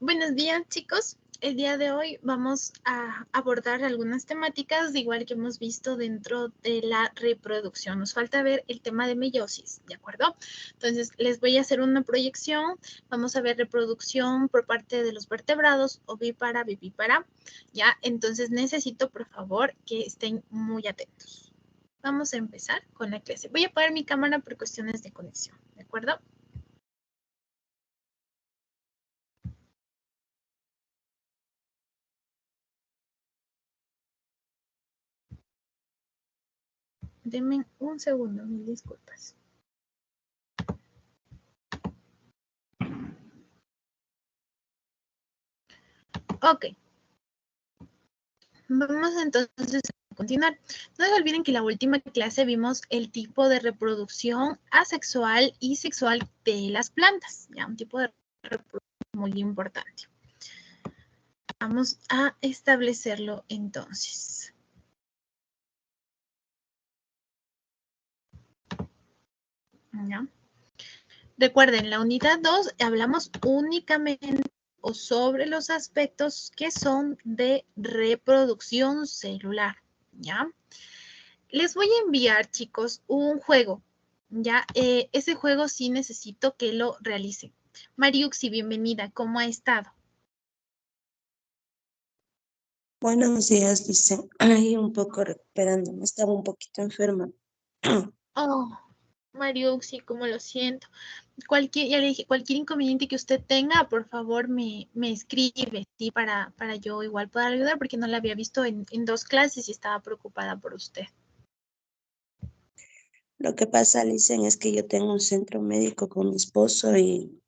Buenos días, chicos. El día de hoy vamos a abordar algunas temáticas, igual que hemos visto dentro de la reproducción. Nos falta ver el tema de meiosis, ¿de acuerdo? Entonces, les voy a hacer una proyección. Vamos a ver reproducción por parte de los vertebrados, ovípara, vivípara, ¿ya? Entonces, necesito, por favor, que estén muy atentos. Vamos a empezar con la clase. Voy a apagar mi cámara por cuestiones de conexión, ¿de acuerdo? Denme un segundo, mil disculpas. Ok, vamos entonces a continuar. No se olviden que en la última clase vimos el tipo de reproducción asexual y sexual de las plantas, ya un tipo de reproducción muy importante. Vamos a establecerlo entonces. ¿Ya? Recuerden, la unidad 2 hablamos únicamente o sobre los aspectos que son de reproducción celular, ¿ya? Les voy a enviar, chicos, un juego, ¿ya? Ese juego sí necesito que lo realicen. Mariuxi, bienvenida, ¿cómo ha estado? Buenos días, dice. Ahí un poco recuperándome, estaba un poquito enferma. Oh, Mariuxi, cómo lo siento. Ya le dije, cualquier inconveniente que usted tenga, por favor, me escribe, ¿sí? Para yo igual poder ayudar, porque no la había visto en 2 clases y estaba preocupada por usted. Lo que pasa, Licen, es que yo tengo un centro médico con mi esposo y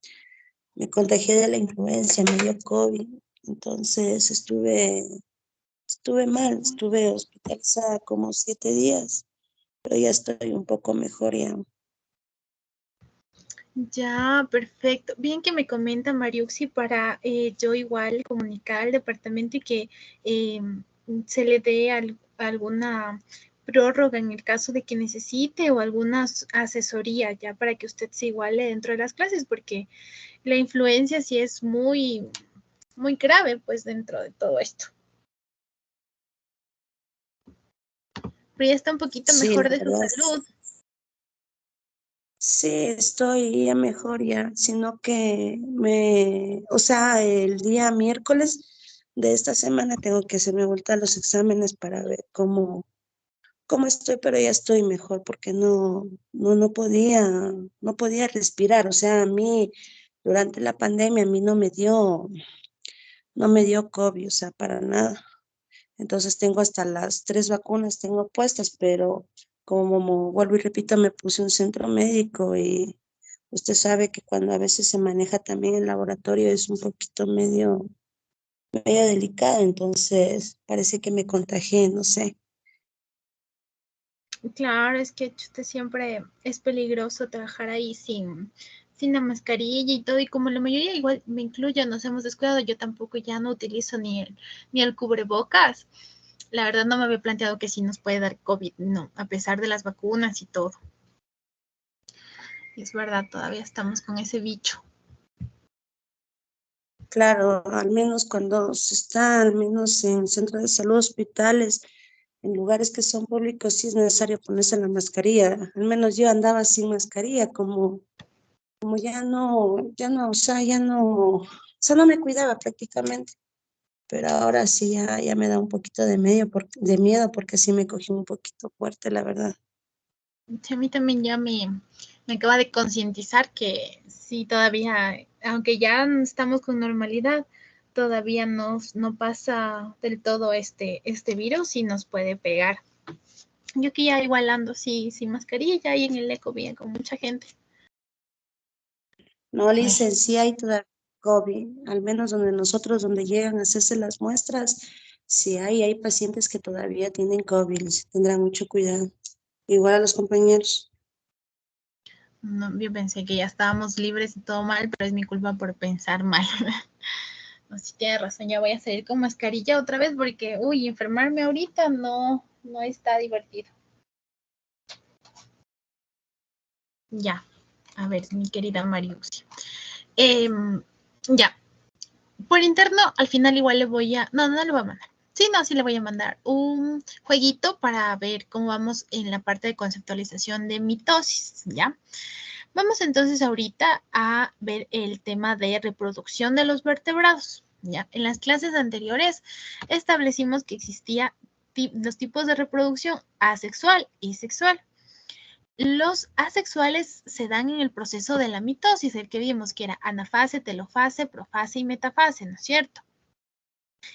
me contagié de la influencia, me dio COVID. Entonces estuve mal, estuve hospitalizada como 7 días, pero ya estoy un poco mejor ya. Ya, perfecto. Bien que me comenta Mariuxi para yo igual comunicar al departamento y que eh, se le dé alguna prórroga en el caso de que necesite o alguna asesoría ya para que usted se iguale dentro de las clases, porque la influencia sí es muy, muy grave pues dentro de todo esto. Pero ya está un poquito Sí, la mejor de su verdad. salud. Sí, estoy ya mejor ya, sino que o sea, el día miércoles de esta semana tengo que hacerme vuelta a los exámenes para ver cómo estoy, pero ya estoy mejor porque no podía respirar. O sea, a mí durante la pandemia a mí no me dio COVID, o sea, para nada. Entonces tengo hasta las 3 vacunas, tengo puestas, pero como vuelvo y repito, me puse un centro médico y usted sabe que cuando a veces se maneja también el laboratorio es un poquito medio delicado, entonces parece que me contagié, no sé. Claro, es que usted siempre es peligroso trabajar ahí sin la mascarilla y todo, y como la mayoría igual me incluyo, nos hemos descuidado, yo tampoco ya no utilizo ni el cubrebocas. La verdad no me había planteado que sí nos puede dar COVID, no, a pesar de las vacunas y todo. Es verdad, todavía estamos con ese bicho. Claro, al menos cuando se está, al menos en centros de salud, hospitales, en lugares que son públicos, sí es necesario ponerse la mascarilla. Al menos yo andaba sin mascarilla, como o sea, o sea, no me cuidaba prácticamente. Pero ahora sí ya me da un poquito de miedo porque sí me cogí un poquito fuerte, la verdad. Sí, a mí también ya me acaba de concientizar que sí, todavía, aunque ya estamos con normalidad, todavía no pasa del todo este virus y nos puede pegar. Yo que ya igual ando sí, sin mascarilla y en el eco bien con mucha gente. No, Ay, Licen, sí hay todavía COVID, al menos donde llegan a hacerse las muestras, sí hay pacientes que todavía tienen COVID, les tendrán mucho cuidado. Igual a los compañeros. no, yo pensé que ya estábamos libres y todo mal, pero es mi culpa por pensar mal. No, si tiene razón, ya voy a salir con mascarilla otra vez porque, uy, enfermarme ahorita no está divertido. Ya, a ver, mi querida Mariuxi. Ya, Por interno, al final igual le voy a... No, no le voy a mandar. Sí, no, sí le voy a mandar un jueguito para ver cómo vamos en la parte de conceptualización de mitosis, ¿ya? Vamos entonces ahorita a ver el tema de reproducción de los vertebrados, ¿ya? En las clases anteriores establecimos que existía los tipos de reproducción asexual y sexual. Los asexuales se dan en el proceso de la mitosis, el que vimos que era anafase, telofase, profase y metafase, ¿no es cierto?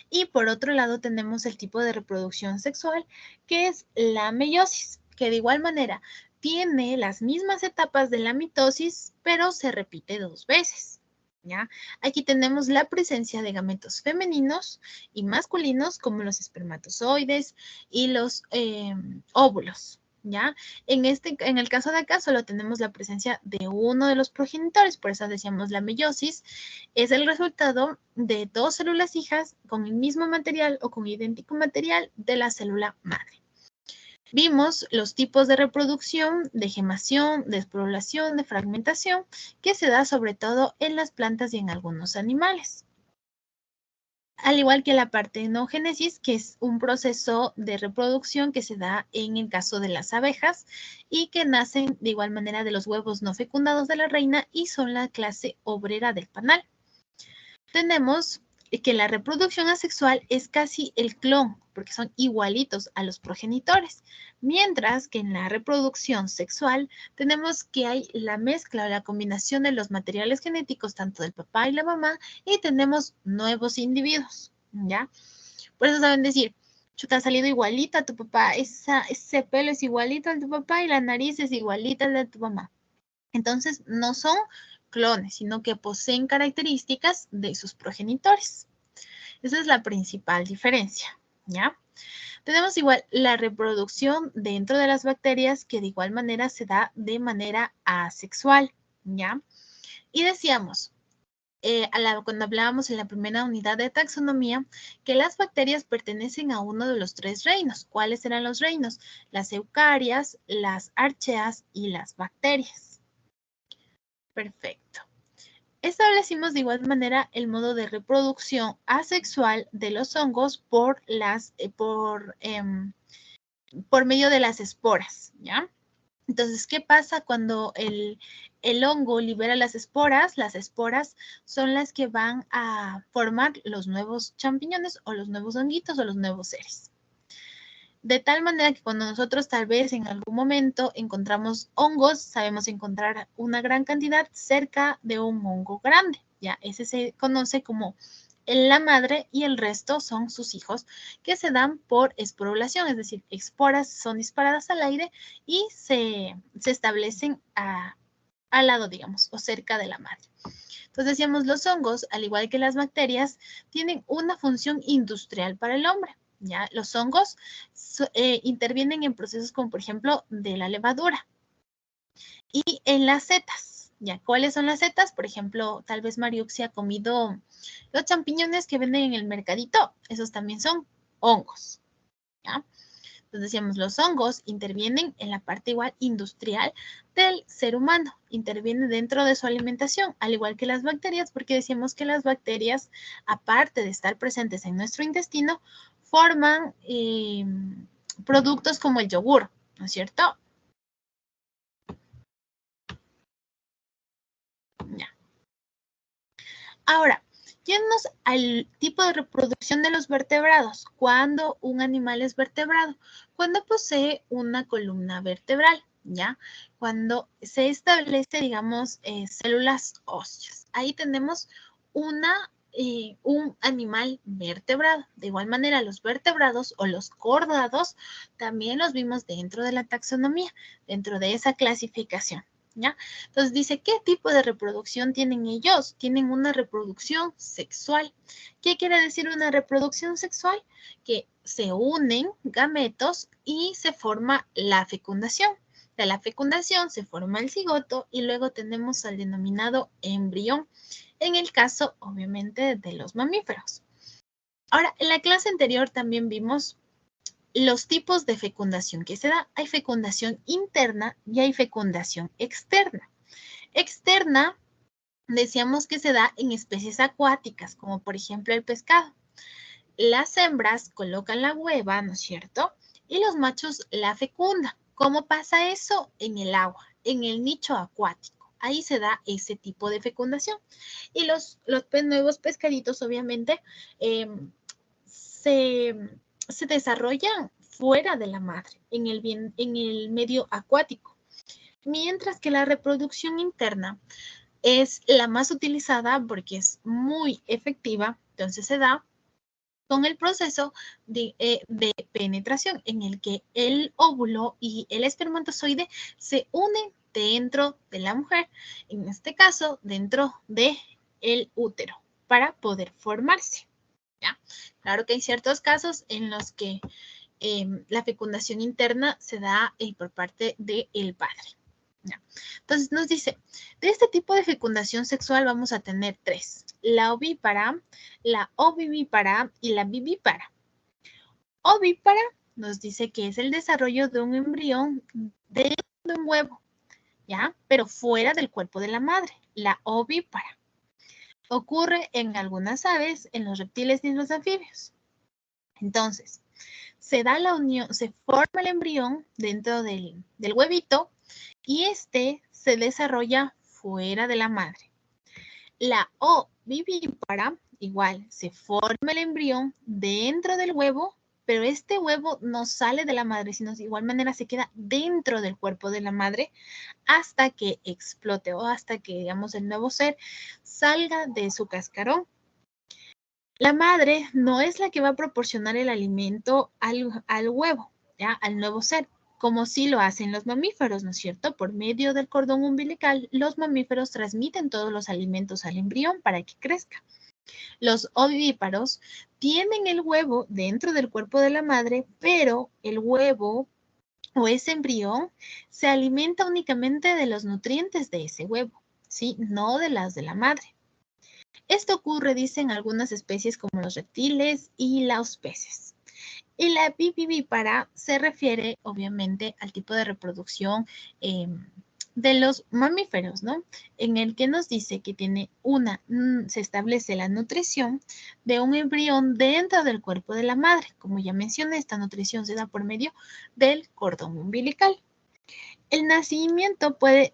Y por otro lado tenemos el tipo de reproducción sexual, que es la meiosis, que de igual manera tiene las mismas etapas de la mitosis, pero se repite 2 veces. ¿Ya? Aquí tenemos la presencia de gametos femeninos y masculinos como los espermatozoides y los óvulos. ¿Ya? En el caso de acá solo tenemos la presencia de uno de los progenitores, por eso decíamos la meiosis, es el resultado de 2 células hijas con el mismo material o con idéntico material de la célula madre. Vimos los tipos de reproducción, de gemación, de esporulación, de fragmentación, que se da sobre todo en las plantas y en algunos animales. Al igual que la partenogénesis, que es un proceso de reproducción que se da en el caso de las abejas y que nacen de igual manera de los huevos no fecundados de la reina y son la clase obrera del panal. Tenemos que la reproducción asexual es casi el clon, porque son igualitos a los progenitores, mientras que en la reproducción sexual tenemos que hay la mezcla o la combinación de los materiales genéticos tanto del papá y la mamá y tenemos nuevos individuos, ¿ya? Por eso saben decir, chuta, ha salido igualita a tu papá, ese pelo es igualito al de tu papá y la nariz es igualita al de tu mamá. Entonces, no son clones, sino que poseen características de sus progenitores. Esa es la principal diferencia, ¿ya? Tenemos igual la reproducción dentro de las bacterias que de igual manera se da de manera asexual, ¿ya? Y decíamos, cuando hablábamos en la primera unidad de taxonomía, que las bacterias pertenecen a uno de los 3 reinos. ¿Cuáles eran los reinos? Las eucarias, las archeas y las bacterias. Perfecto. Establecimos de igual manera el modo de reproducción asexual de los hongos por medio de las esporas, ¿ya? Entonces, ¿qué pasa cuando el hongo libera las esporas? Las esporas son las que van a formar los nuevos champiñones o los nuevos honguitos o los nuevos seres. De tal manera que cuando nosotros tal vez en algún momento encontramos hongos, sabemos encontrar una gran cantidad cerca de un hongo grande. Ya, ese se conoce como la madre y el resto son sus hijos que se dan por esporulación, es decir, esporas son disparadas al aire y se establecen al lado, digamos, o cerca de la madre. Entonces decíamos, los hongos, al igual que las bacterias, tienen una función industrial para el hombre. ¿Ya? Los hongos intervienen en procesos como, por ejemplo, de la levadura y en las setas. ¿Ya? ¿Cuáles son las setas? Por ejemplo, tal vez Mariuxi ha comido los champiñones que venden en el mercadito. Esos también son hongos. ¿Ya? Entonces decíamos, los hongos intervienen en la parte igual industrial del ser humano, intervienen dentro de su alimentación, al igual que las bacterias, porque decíamos que las bacterias, aparte de estar presentes en nuestro intestino, forman productos como el yogur, ¿no es cierto? Ya. Ahora, yéndonos al tipo de reproducción de los vertebrados. ¿Cuándo un animal es vertebrado? Cuando posee una columna vertebral, ¿ya? Cuando se establece, digamos, células óseas. Ahí tenemos un animal vertebrado. De igual manera, los vertebrados o los cordados también los vimos dentro de la taxonomía, dentro de esa clasificación. ¿Ya? Entonces dice, ¿qué tipo de reproducción tienen ellos? Tienen una reproducción sexual. ¿Qué quiere decir una reproducción sexual? Que se unen gametos y se forma la fecundación. De la fecundación se forma el cigoto y luego tenemos al denominado embrión, en el caso, obviamente, de los mamíferos. Ahora, en la clase anterior también vimos los tipos de fecundación que se da. Hay fecundación interna y hay fecundación externa. Externa decíamos que se da en especies acuáticas, como por ejemplo el pescado. Las hembras colocan la hueva, ¿no es cierto? Y los machos la fecundan. ¿Cómo pasa eso? En el agua, en el nicho acuático. Ahí se da ese tipo de fecundación. Y los nuevos pescaditos, obviamente, se desarrollan fuera de la madre, en el medio acuático. Mientras que la reproducción interna es la más utilizada porque es muy efectiva, entonces se da con el proceso de penetración en el que el óvulo y el espermatozoide se unen dentro de la mujer, en este caso dentro de el útero, para poder formarse. ¿Ya? Claro que hay ciertos casos en los que la fecundación interna se da por parte del padre. ¿Ya? Entonces nos dice, de este tipo de fecundación sexual vamos a tener tres: la ovípara, la ovivípara y la vivípara. Ovípara nos dice que es el desarrollo de un embrión dentro de un huevo, ¿ya? Pero fuera del cuerpo de la madre, la ovípara. Ocurre en algunas aves, en los reptiles y en los anfibios. Entonces, se da la unión, se forma el embrión dentro del huevito y este se desarrolla fuera de la madre. La ovivípara, igual, se forma el embrión dentro del huevo, pero este huevo no sale de la madre, sino de igual manera se queda dentro del cuerpo de la madre hasta que explote o hasta que, digamos, el nuevo ser salga de su cascarón. La madre no es la que va a proporcionar el alimento al huevo, ¿ya? Al nuevo ser, como sí lo hacen los mamíferos, ¿no es cierto? Por medio del cordón umbilical, los mamíferos transmiten todos los alimentos al embrión para que crezca. Los ovíparos tienen el huevo dentro del cuerpo de la madre, pero el huevo o ese embrión se alimenta únicamente de los nutrientes de ese huevo, ¿sí? No de las de la madre. Esto ocurre, dicen, algunas especies como los reptiles y los peces. Y la vivípara se refiere, obviamente, al tipo de reproducción de los mamíferos, ¿no? En el que nos dice que se establece la nutrición de un embrión dentro del cuerpo de la madre. Como ya mencioné, esta nutrición se da por medio del cordón umbilical. El nacimiento puede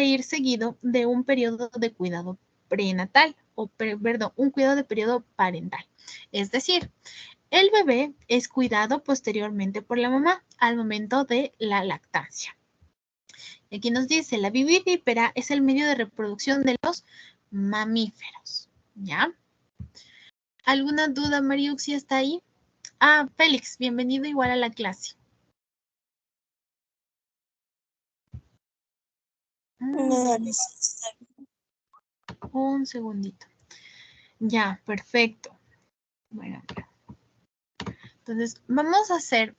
ir seguido de un periodo de cuidado prenatal, un cuidado de periodo parental. Es decir, el bebé es cuidado posteriormente por la mamá al momento de la lactancia. Y aquí nos dice, la vivípara es el medio de reproducción de los mamíferos. ¿Ya? ¿Alguna duda, Mariuxi, está ahí? Ah, Félix, bienvenido igual a la clase. Un segundito. Ya, perfecto. Bueno, entonces vamos a hacer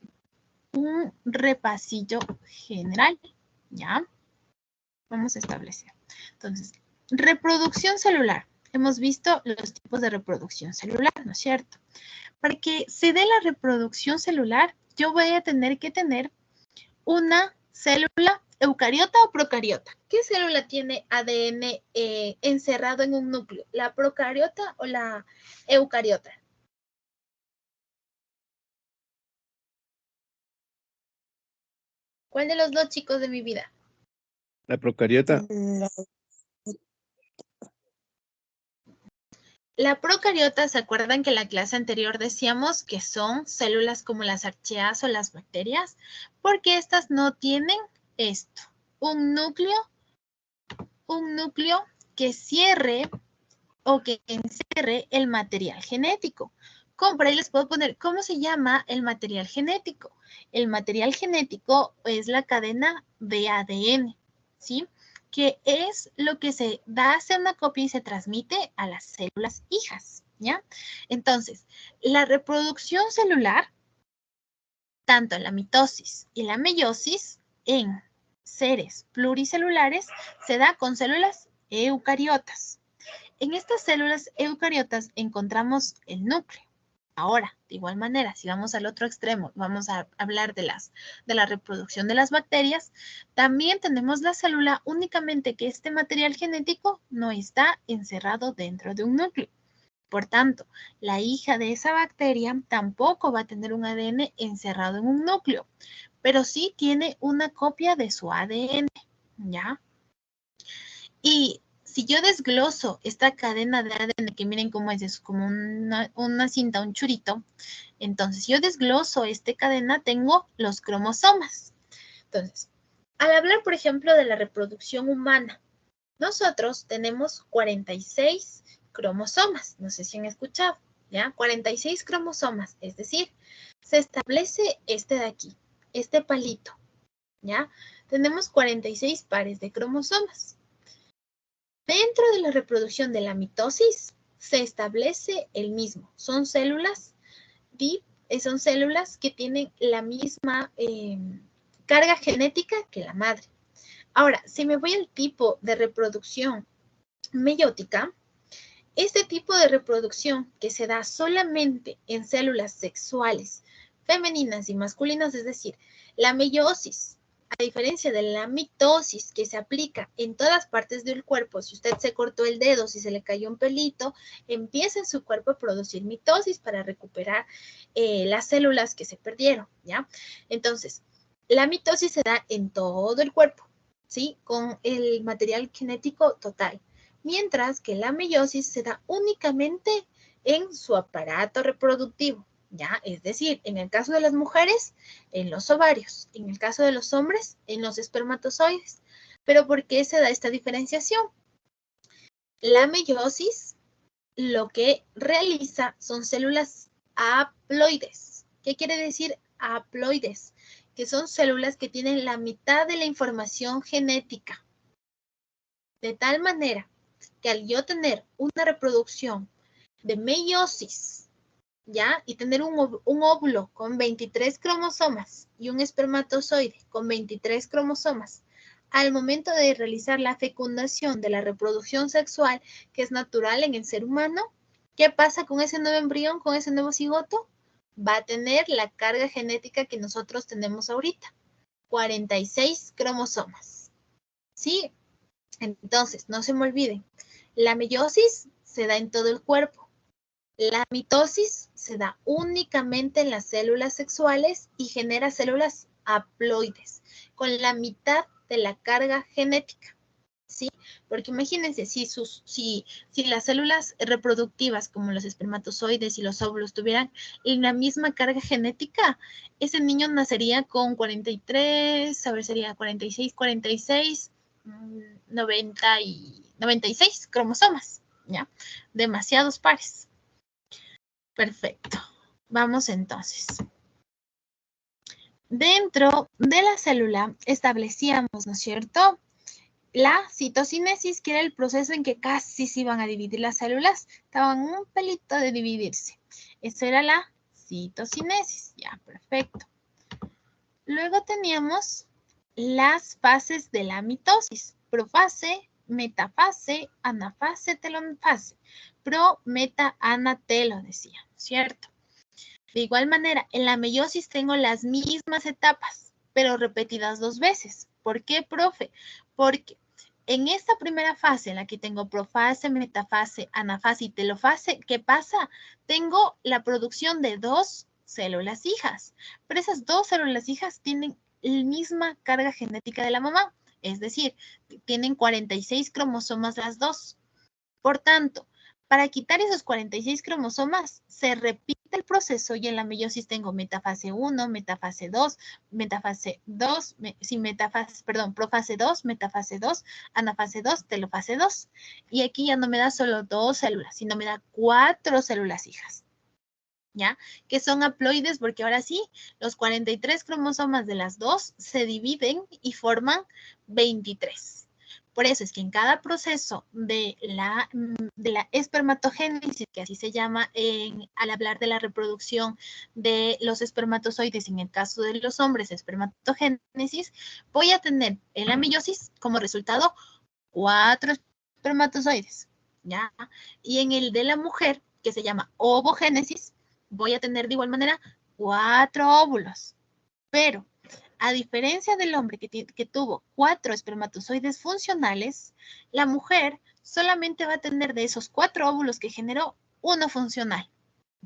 un repasillo general, ¿ya? Vamos a establecer. Entonces, reproducción celular. Hemos visto los tipos de reproducción celular, ¿no es cierto? Para que se dé la reproducción celular, yo voy a tener que tener una célula eucariota o procariota. ¿Qué célula tiene ADN encerrado en un núcleo? ¿La procariota o la eucariota? ¿Cuál de los dos, chicos de mi vida? La procariota. La procariota, ¿se acuerdan que en la clase anterior decíamos que son células como las archeas o las bacterias? Porque estas no tienen esto, un núcleo que cierre o que encierre el material genético. Por ahí les puedo poner, ¿cómo se llama el material genético? El material genético es la cadena de ADN, ¿sí? Que es lo que se da, hace una copia y se transmite a las células hijas, ¿ya? Entonces, la reproducción celular, tanto la mitosis y la meiosis en seres pluricelulares, se da con células eucariotas. En estas células eucariotas encontramos el núcleo, Ahora, de igual manera, si vamos al otro extremo, vamos a hablar de la reproducción de las bacterias, también tenemos la célula, únicamente que este material genético no está encerrado dentro de un núcleo. Por tanto, la hija de esa bacteria tampoco va a tener un ADN encerrado en un núcleo, pero sí tiene una copia de su ADN, ¿ya? Y si yo desgloso esta cadena de ADN, que miren cómo es como una cinta, un churito, entonces yo desgloso esta cadena, tengo los cromosomas. Entonces, al hablar, por ejemplo, de la reproducción humana, nosotros tenemos 46 cromosomas, no sé si han escuchado, ¿ya? 46 cromosomas, es decir, se establece este de aquí, este palito, ¿ya? Tenemos 46 pares de cromosomas. Dentro de la reproducción de la mitosis se establece el mismo. Son células que tienen la misma carga genética que la madre. Ahora, si me voy al tipo de reproducción meiótica, este tipo de reproducción que se da solamente en células sexuales femeninas y masculinas, es decir, la meiosis, a diferencia de la mitosis que se aplica en todas partes del cuerpo, si usted se cortó el dedo, si se le cayó un pelito, empieza en su cuerpo a producir mitosis para recuperar las células que se perdieron, ¿ya? Entonces, la mitosis se da en todo el cuerpo, ¿sí? Con el material genético total, mientras que la meiosis se da únicamente en su aparato reproductivo, ¿ya? Es decir, en el caso de las mujeres, en los ovarios, en el caso de los hombres, en los espermatozoides. ¿Pero por qué se da esta diferenciación? La meiosis lo que realiza son células haploides. ¿Qué quiere decir haploides? Que son células que tienen la mitad de la información genética. De tal manera que al yo tener una reproducción de meiosis, ¿ya? Y tener un óvulo con 23 cromosomas y un espermatozoide con 23 cromosomas, al momento de realizar la fecundación de la reproducción sexual, que es natural en el ser humano, ¿qué pasa con ese nuevo embrión, con ese nuevo cigoto? Va a tener la carga genética que nosotros tenemos ahorita, 46 cromosomas. ¿Sí? Entonces, no se me olviden, la meiosis se da en todo el cuerpo. La mitosis se da únicamente en las células sexuales y genera células haploides, con la mitad de la carga genética, ¿sí? Porque imagínense, si las células reproductivas, como los espermatozoides y los óvulos, tuvieran la misma carga genética, ese niño nacería con 43, a ver, sería 46, 96 cromosomas, ¿ya? Demasiados pares. Perfecto. Vamos entonces. Dentro de la célula establecíamos, ¿no es cierto?, la citocinesis, que era el proceso en que casi se iban a dividir las células. Estaban un pelito de dividirse. Eso era la citocinesis. Ya, perfecto. Luego teníamos las fases de la mitosis: profase, metafase, anafase, telofase. Pro, meta, ana, telo, decía, ¿cierto? De igual manera, en la meiosis tengo las mismas etapas, pero repetidas 2 veces. ¿Por qué, profe? Porque en esta primera fase, en la que tengo profase, metafase, anafase y telofase, ¿qué pasa? Tengo la producción de 2 células hijas, pero esas 2 células hijas tienen la misma carga genética de la mamá, es decir, tienen 46 cromosomas las 2. Por tanto, para quitar esos 46 cromosomas, se repite el proceso y en la meiosis tengo metafase 1, metafase 2, profase 2, metafase 2, anafase 2, telofase 2. Y aquí ya no me da solo 2 células, sino me da 4 células hijas, ¿ya? Que son haploides, porque ahora sí, los 43 cromosomas de las 2 se dividen y forman 23. Por eso es que en cada proceso de la espermatogénesis, que así se llama al hablar de la reproducción de los espermatozoides, en el caso de los hombres, espermatogénesis, voy a tener en la meiosis como resultado 4 espermatozoides, ¿ya? Y en el de la mujer, que se llama ovogénesis, voy a tener de igual manera 4 óvulos. Pero, a diferencia del hombre que tuvo 4 espermatozoides funcionales, la mujer solamente va a tener de esos 4 óvulos que generó, 1 funcional,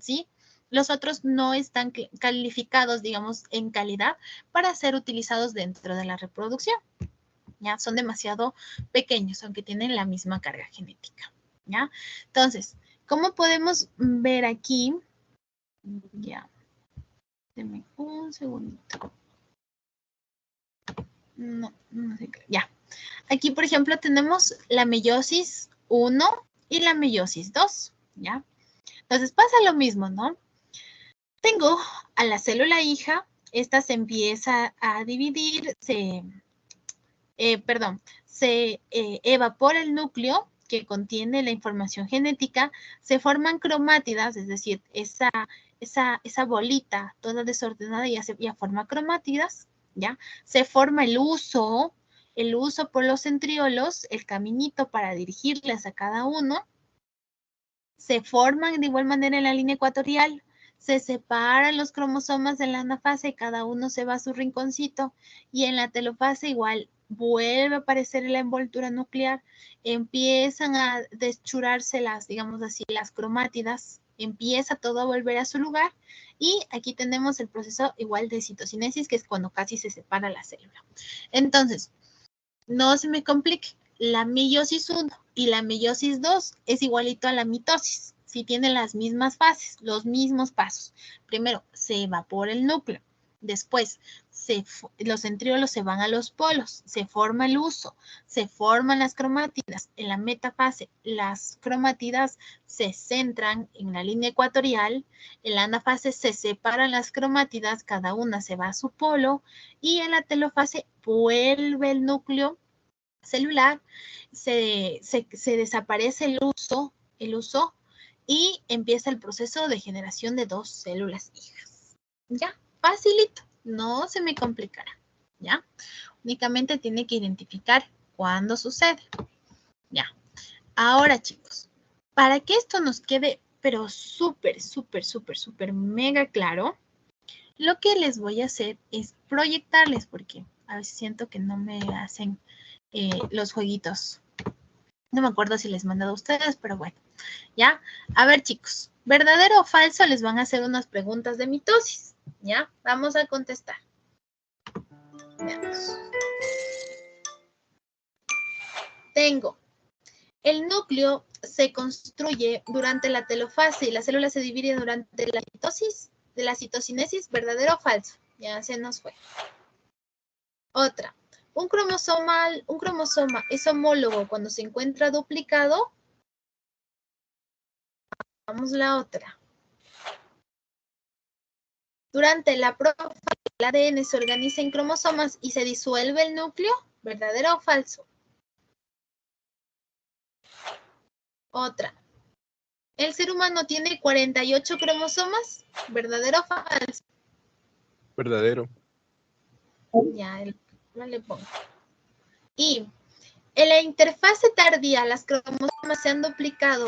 ¿sí? Los otros no están calificados, digamos, en calidad para ser utilizados dentro de la reproducción. ¿Ya? Son demasiado pequeños, aunque tienen la misma carga genética, ¿ya? Entonces, ¿cómo podemos ver aquí? Ya. Deme un segundito. No sé qué. Ya. Aquí, por ejemplo, tenemos la meiosis 1 y la meiosis 2, ¿ya? Entonces pasa lo mismo, ¿no? Tengo a la célula hija, esta se empieza a dividir, se evapora el núcleo que contiene la información genética, se forman cromátidas, es decir, esa bolita toda desordenada ya forma cromátidas, ¿ya? Se forma el uso por los centriolos, el caminito para dirigirles a cada uno, se forman de igual manera en la línea ecuatorial, se separan los cromosomas de la anafase y cada uno se va a su rinconcito, y en la telofase igual vuelve a aparecer la envoltura nuclear, empiezan a deschurarse digamos así, las cromátidas, empieza todo a volver a su lugar, y aquí tenemos el proceso igual de citocinesis, que es cuando casi se separa la célula. Entonces, no se me complique, la meiosis 1 y la meiosis 2 es igualito a la mitosis, si tiene las mismas fases, los mismos pasos. Primero, se evapora el núcleo. Después, los centriolos se van a los polos, se forma el uso, se forman las cromátidas. En la metafase, las cromátidas se centran en la línea ecuatorial. En la anafase se separan las cromátidas, cada una se va a su polo. Y en la telofase vuelve el núcleo celular, se desaparece el uso y empieza el proceso de generación de 2 células hijas. Ya, facilito, no se me complicará, ¿ya? Únicamente tiene que identificar cuándo sucede. Ya. Ahora, chicos, para que esto nos quede, pero súper mega claro, lo que les voy a hacer es proyectarles, porque a veces siento que no me hacen los jueguitos. No me acuerdo si les he mandado a ustedes, pero bueno, ¿ya? A ver, chicos, ¿verdadero o falso? Les van a hacer unas preguntas de mitosis, ¿ya? Vamos a contestar. Veamos. Tengo, el núcleo se construye durante la telofase y la célula se divide durante la mitosis, de la citocinesis, ¿verdadero o falso? Ya se nos fue. Otra, un cromosoma es homólogo cuando se encuentra duplicado. Vamos la otra. Durante la profase, el ADN se organiza en cromosomas y se disuelve el núcleo, ¿verdadero o falso? Otra. El ser humano tiene 48 cromosomas, ¿verdadero o falso? Verdadero. Ya, no le pongo. Y en la interfase tardía, las cromosomas se han duplicado,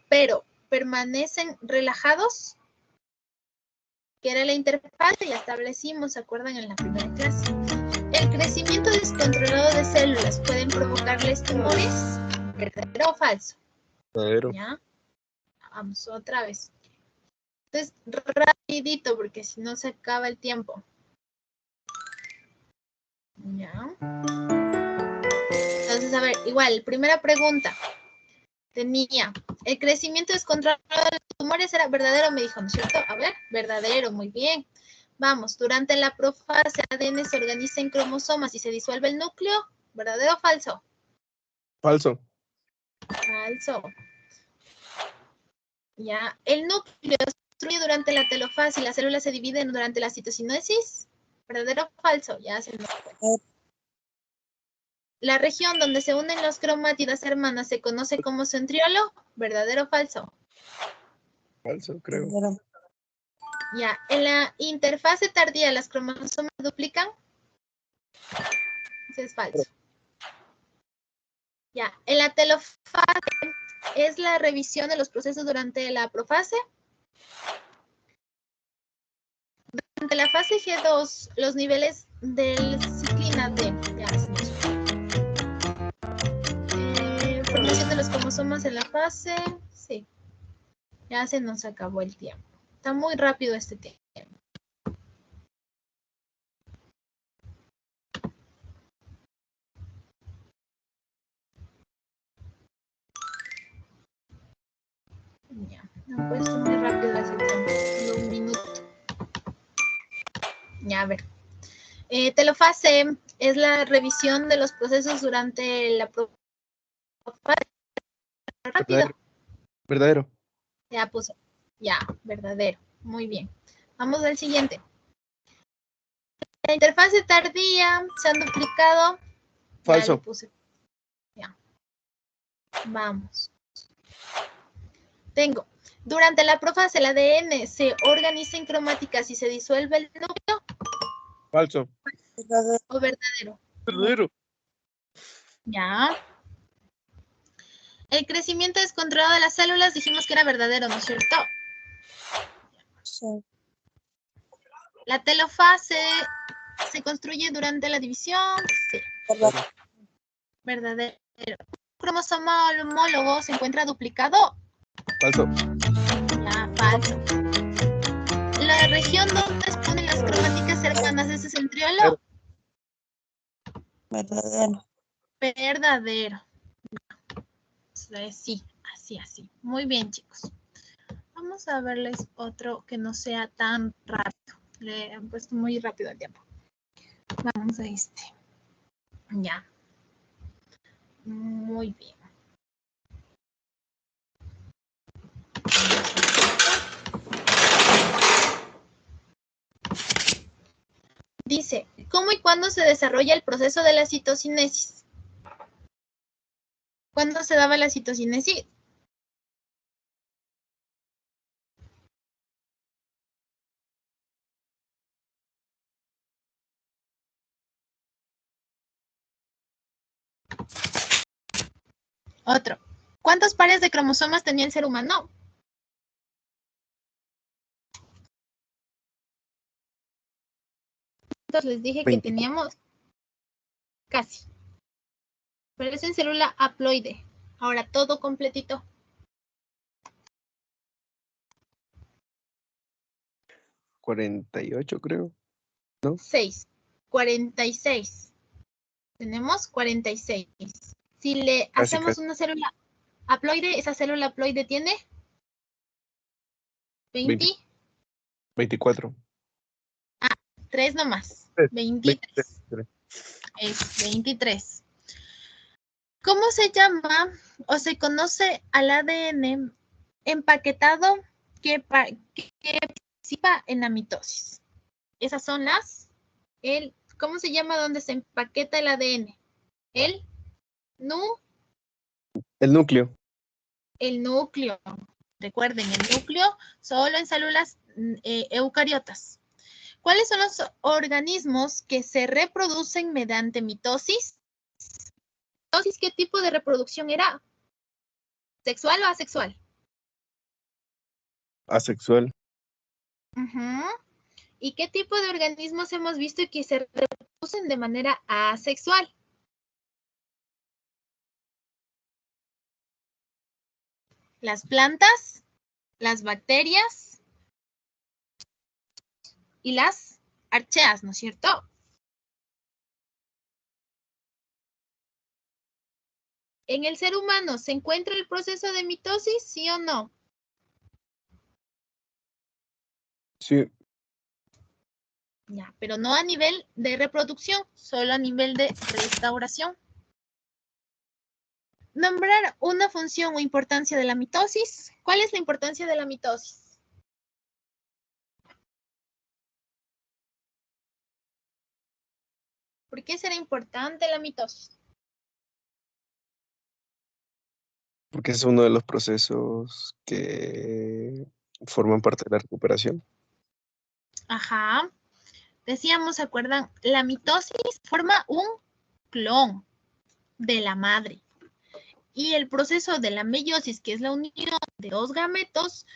pero permanecen relajados, que era la interfase, ya establecimos, ¿se acuerdan en la primera clase? El crecimiento descontrolado de células pueden provocarles tumores, ¿verdadero o falso? Verdadero. ¿Ya? Vamos otra vez. Entonces, rapidito, porque si no se acaba el tiempo. ¿Ya? Entonces, a ver, igual, primera pregunta. Tenía, el crecimiento descontrolado de los tumores era verdadero, me dijo, ¿no es cierto? A ver, verdadero, muy bien. Vamos, durante la profase, el ADN se organiza en cromosomas y se disuelve el núcleo, ¿verdadero o falso? Falso. Falso. Ya, el núcleo se construye durante la telofase y las células se dividen durante la citocinesis, ¿verdadero o falso? Ya se nos fue. La región donde se unen las cromátidas hermanas se conoce como centriolo, ¿verdadero o falso? Falso, creo. Ya, en la interfase tardía las cromosomas duplican. Eso es falso. Ya, en la telofase es la revisión de los procesos durante la profase. durante la fase G2, los niveles del ciclina D, ya se nos formación de los cromosomas en la fase, sí, ya se nos acabó el tiempo. Está muy rápido este tiempo. Ya, me han puesto muy rápido ese tiempo, solo un minuto. Ya, a ver. Telofase es la revisión de los procesos durante la fase. Rápido. Verdadero. Ya puse. Ya, verdadero. Muy bien. Vamos al siguiente. La interfase tardía se han duplicado. Falso. Ya le puse. Ya. Vamos. Tengo. Durante la profase el ADN se organiza en cromáticas y se disuelve el núcleo. Falso. Verdadero. ¿O verdadero? Verdadero. Ya. El crecimiento descontrolado de las células dijimos que era verdadero, ¿no es cierto? Sí. La telofase se construye durante la división. Sí. Verdadero. Verdadero. ¿Un cromosoma homólogo se encuentra duplicado? Falso. Ya, falso. La región donde exponen las cromáticas cercanas es el centriolo. Verdadero. Verdadero. Sí, así. Muy bien, chicos. Vamos a verles otro que no sea tan rápido. Le han puesto muy rápido el tiempo. Vamos a este. Ya. Muy bien. Dice, ¿cómo y cuándo se desarrolla el proceso de la citocinesis? ¿Cuándo se daba la citocinesis? Otro. ¿Cuántos pares de cromosomas tenía el ser humano? Entonces les dije 20. que teníamos casi. Pero es en célula haploide. Ahora todo completito. 48, creo. 6. 46. Tenemos 46. Si le Casi, hacemos casi. una célula haploide, esa célula haploide tiene 20. 24. 3 nomás. 23. Es 23. ¿Cómo se llama o se conoce al ADN empaquetado que participa en la mitosis? Esas son ¿cómo se llama donde se empaqueta el ADN? El El núcleo. Recuerden, el núcleo solo en células eucariotas. ¿Cuáles son los organismos que se reproducen mediante mitosis? ¿Mitosis qué tipo de reproducción era? ¿Sexual o asexual? Asexual. ¿Y qué tipo de organismos hemos visto que se reproducen de manera asexual? Las plantas, las bacterias y las archeas, ¿no es cierto? ¿En el ser humano se encuentra el proceso de mitosis, sí o no? Sí. Ya, pero no a nivel de reproducción, solo a nivel de restauración. Nombrar una función o importancia de la mitosis. ¿Cuál es la importancia de la mitosis? ¿Por qué será importante la mitosis? Porque es uno de los procesos que forman parte de la recuperación. Ajá. Decíamos, ¿se acuerdan? La mitosis forma un clon de la madre. Y el proceso de la meiosis, que es la unión de dos gametos,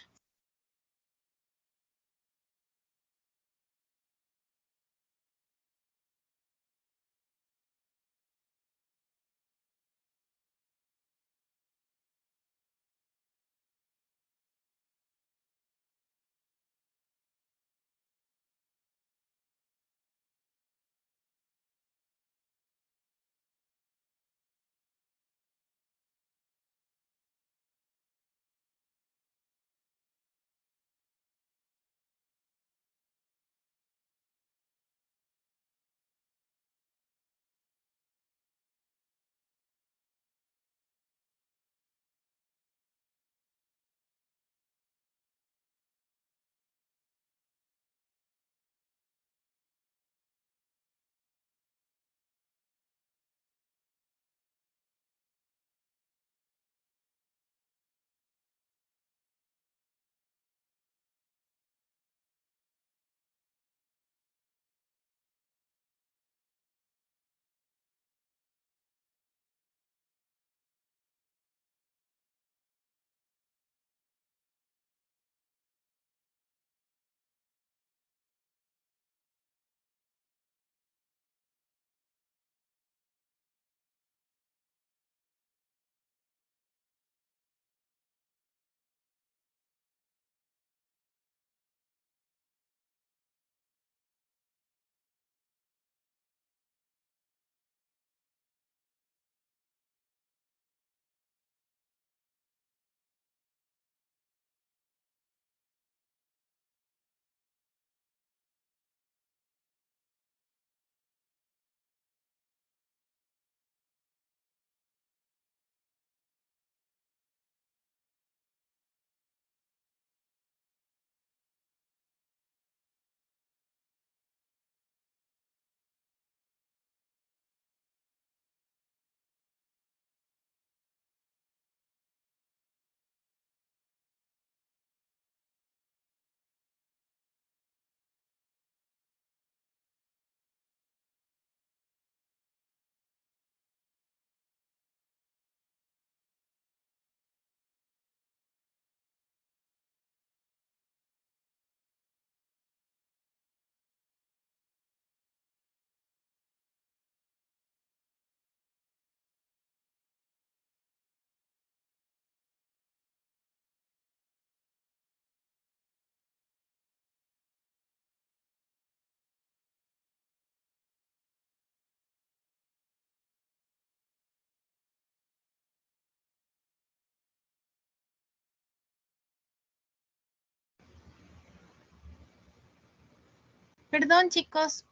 Perdón, chicos.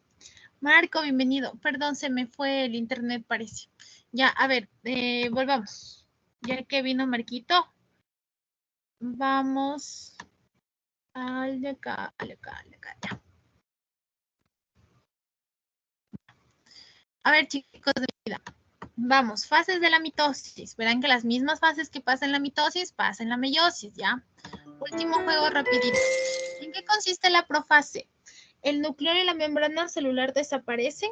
Marco, bienvenido. Perdón, se me fue el internet, parece. Ya, a ver, volvamos. Ya que vino Marquito, vamos al de acá, ya. A ver, chicos de mi vida. Vamos, fases de la mitosis. Verán que las mismas fases que pasan en la mitosis pasan en la meiosis, ¿ya? Último juego rapidito. ¿En qué consiste la profase? El núcleo y la membrana celular desaparecen.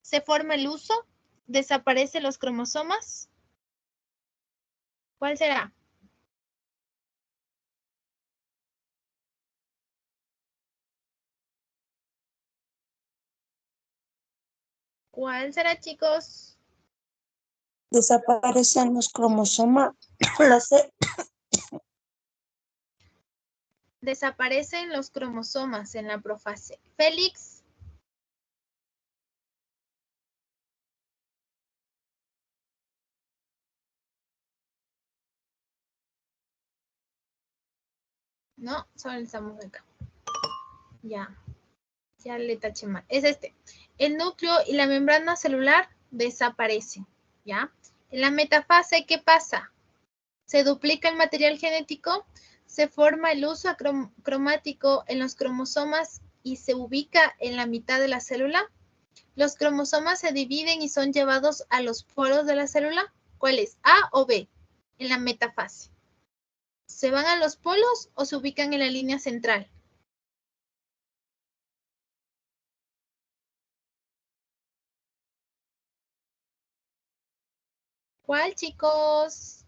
Se forma el huso. Desaparecen los cromosomas. ¿Cuál será? ¿Cuál será, chicos? Desaparecen los cromosomas. La C. Desaparecen los cromosomas en la profase. Félix. No, solo estamos acá. Ya le taché mal. Es este. El núcleo y la membrana celular desaparecen, ¿ya? En la metafase, ¿qué pasa? Se duplica el material genético, se forma el uso cromático en los cromosomas y se ubica en la mitad de la célula. Los cromosomas se dividen y son llevados a los polos de la célula. ¿Cuál es? ¿A o B? En la metafase. ¿Se van a los polos o se ubican en la línea central? ¿Cuál, chicos?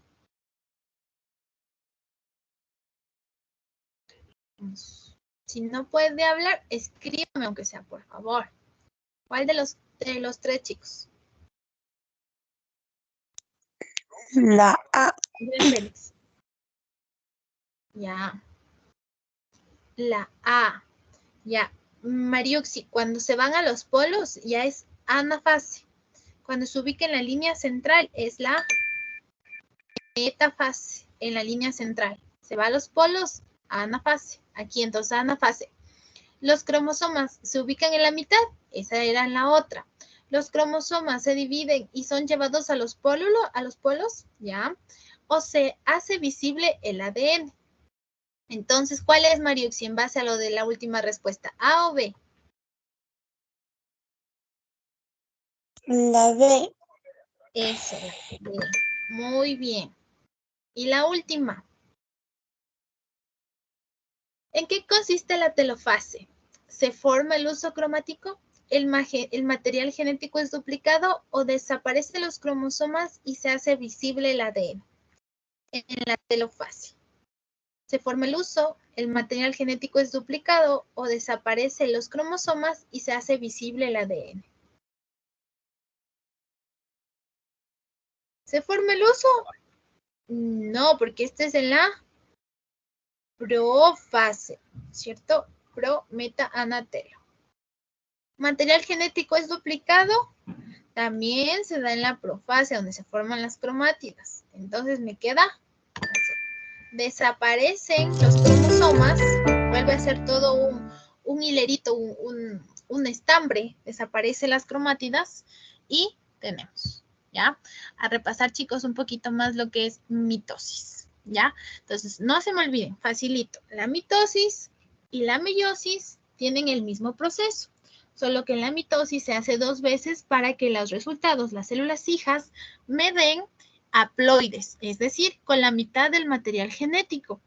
Si no puede hablar, escríbame aunque sea, por favor. ¿Cuál de los tres, chicos? La A. Bien, Félix. Ya. La A. Ya. Mariuxi, cuando se van a los polos ya es anafase. Cuando se ubica en la línea central es la metafase. En la línea central. Se va a los polos, anafase. Aquí entonces anafase. Los cromosomas se ubican en la mitad, esa era la otra. Los cromosomas se dividen y son llevados a los polos, ¿ya? O se hace visible el ADN. Entonces, ¿cuál es, Mariuxi, en base a lo de la última respuesta? ¿A o B? La B. Eso, la B. Muy bien. Y la última. ¿En qué consiste la telofase? ¿Se forma el uso cromático? ¿El material genético es duplicado o desaparecen los cromosomas y se hace visible el ADN? En la telofase. ¿Se forma el uso? ¿El material genético es duplicado o desaparecen los cromosomas y se hace visible el ADN? ¿Se forma el uso? No, porque este es en la profase, ¿cierto? Pro, meta, anatelo. ¿Material genético es duplicado? También se da en la profase, donde se forman las cromátidas. Entonces me queda así. Desaparecen los cromosomas, vuelve a ser todo un hilerito, un estambre, desaparecen las cromátidas y tenemos, ¿ya? A repasar, chicos, un poquito más lo que es mitosis, ¿ya? Entonces, no se me olviden, facilito, la mitosis y la meiosis tienen el mismo proceso, solo que en la mitosis se hace 2 veces para que los resultados, las células hijas, me den haploides, es decir, con la mitad del material genético.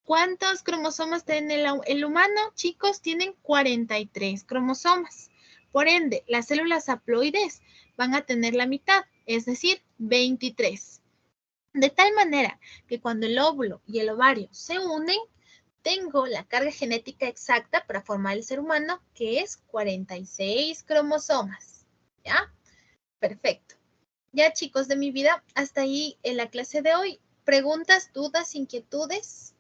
¿Cuántos cromosomas tiene el humano? Chicos, tienen 43 cromosomas. Por ende, las células haploides van a tener la mitad, es decir, 23. De tal manera que cuando el óvulo y el ovario se unen, tengo la carga genética exacta para formar el ser humano, que es 46 cromosomas. ¿Ya? Perfecto. Ya, chicos de mi vida, hasta ahí en la clase de hoy. ¿Preguntas, dudas, inquietudes?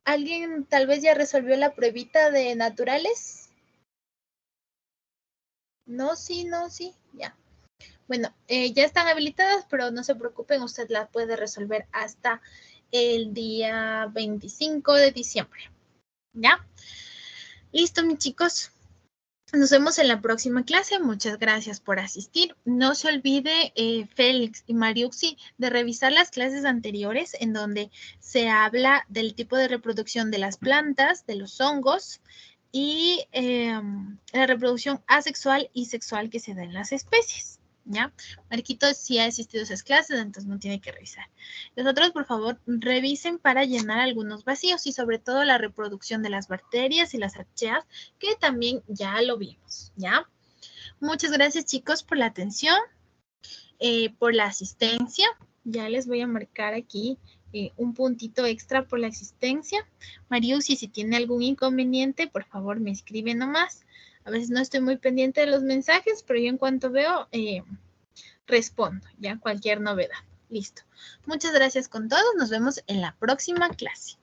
¿Alguien tal vez ya resolvió la pruebita de naturales? No, sí, ya. Bueno, ya están habilitadas, pero no se preocupen, usted la puede resolver hasta el día 25 de diciembre. ¿Ya? Listo, mis chicos. Nos vemos en la próxima clase. Muchas gracias por asistir. No se olvide, Félix y Mariuxi, de revisar las clases anteriores en donde se habla del tipo de reproducción de las plantas, de los hongos y la reproducción asexual y sexual que se da en las especies. ¿Ya? Marquito sí ha asistido a esas clases, entonces no tiene que revisar. Los otros, por favor, revisen para llenar algunos vacíos y sobre todo la reproducción de las bacterias y las archeas, que también ya lo vimos, ¿ya? Muchas gracias, chicos, por la atención, por la asistencia. Ya les voy a marcar aquí un puntito extra por la asistencia. Mariusi, si tiene algún inconveniente, por favor, me escribe nomás. A veces no estoy muy pendiente de los mensajes, pero yo en cuanto veo, respondo, ya cualquier novedad. Listo. Muchas gracias con todos. Nos vemos en la próxima clase.